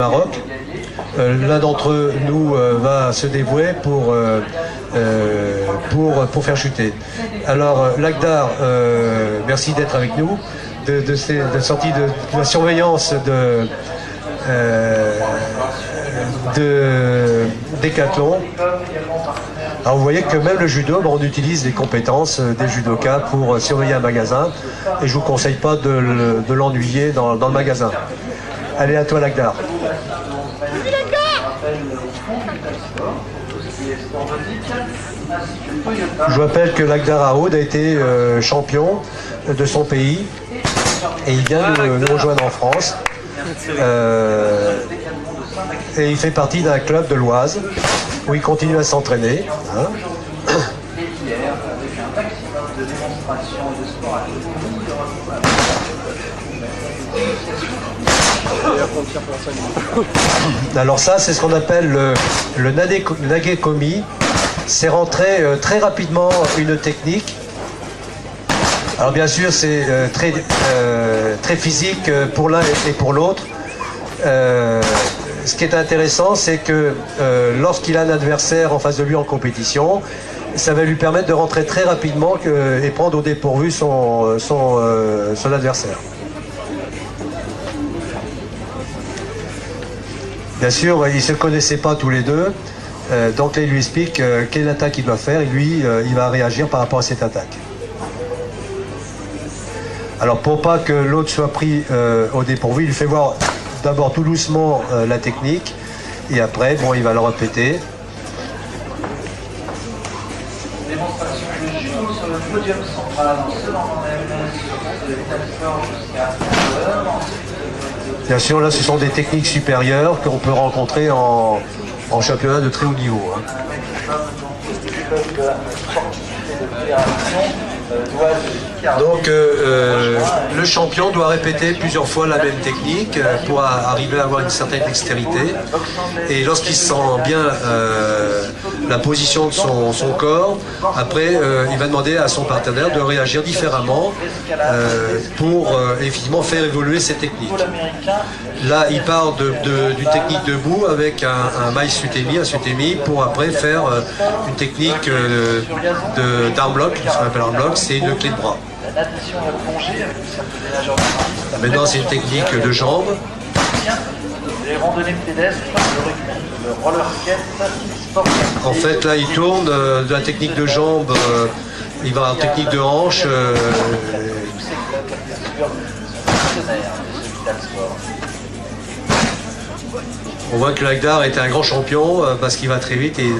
Maroc. L'un d'entre nous va se dévouer pour faire chuter. Alors, Lakhdar, merci d'être avec nous, de sortie de la surveillance de Décathlon. Alors vous voyez que même le judo, on utilise les compétences des judokas pour surveiller un magasin, et je vous conseille pas de l'ennuyer dans le magasin. Allez, à toi, Lakhdar. Je vous rappelle que Lakhdar Aoud a été champion de son pays et il vient nous rejoindre en France. Et il fait partie d'un club de l'Oise où il continue à s'entraîner. Hein. Alors ça, c'est ce qu'on appelle le nagekomi. C'est rentrer très rapidement une technique. Alors bien sûr, c'est très physique pour l'un et pour l'autre. Ce qui est intéressant, c'est que lorsqu'il a un adversaire en face de lui en compétition, ça va lui permettre de rentrer très rapidement et prendre au dépourvu son adversaire. Bien sûr, ils ne se connaissaient pas tous les deux, donc là il lui explique quelle attaque il doit faire et lui, il va réagir par rapport à cette attaque. Alors pour pas que l'autre soit pris au dépourvu, il lui fait voir d'abord tout doucement la technique et après, bon, il va le répéter. Démonstration de judo sur le podium central, Bien sûr, là, ce sont des techniques supérieures qu'on peut rencontrer en championnat de très haut niveau. Hein. Donc le champion doit répéter plusieurs fois la même technique pour arriver à avoir une certaine dextérité. Et lorsqu'il sent bien la position de son corps, après il va demander à son partenaire de réagir différemment pour effectivement faire évoluer ses techniques. Là, il part d'une technique debout avec un maïs sutemi, un sutemi, pour après faire une technique d'arm block, ce qu'on appelle arm block, c'est une clé de bras. Maintenant, c'est une technique de jambes. Les randonnées pédestres, le roller skate, sport. En fait, là, il tourne de la technique de jambes, il va en technique de hanche. On voit que Lakhdar est un grand champion parce qu'il va très vite et